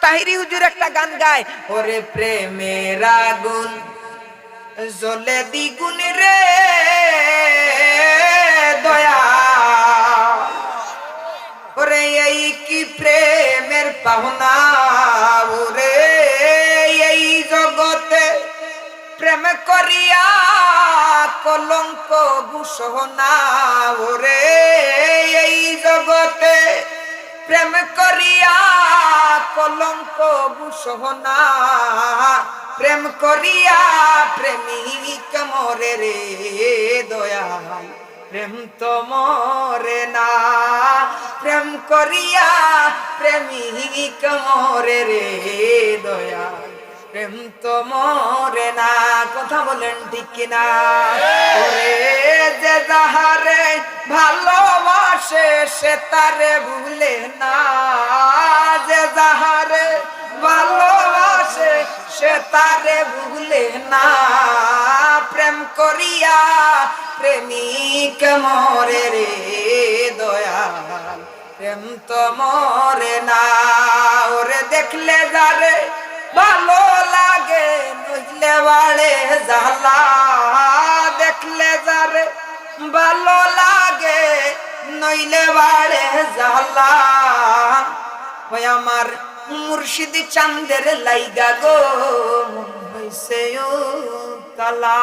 তাহিরি হুজুর একটা গান গায়, ওরে প্রেমের আগুন জ্বলে দ্বিগুণ রে দয়া, ওরে এই কি প্রেমের পাওনা, ওরে এই জগতে প্রেম করিয়া কলঙ্ক ঘোষণা, ওরে এই জগতে প্রেম করিয়া কলঙ্ক ঘোষণা, প্রেম করিয়া প্রেমিক মরে রে দয়াল, প্রেম তো মরে না, প্রেম করিয়া প্রেমিক মরে রে দয়াল, প্রেম তো মরে না। কথা বলেন ঠিক কিনা? ওরে যে যাহারে ভালোবাসে সে তারে ভুলে না, যে যাহারে ভালোবাসে সে তারে ভুলে না, প্রেম করিয়া প্রেমিক মরে রে দয়াল, প্রেম তো মরে না। ওরে দেখলে যারে ভালো লাগে নইলে বাড়ে জ্বালা, দেখলে যারে ভালো লাগে নইলে বাড়ে জ্বালা, ওই আমার মুর্শিদ চাঁদের লাইগা গো মন হইছে ও কালা।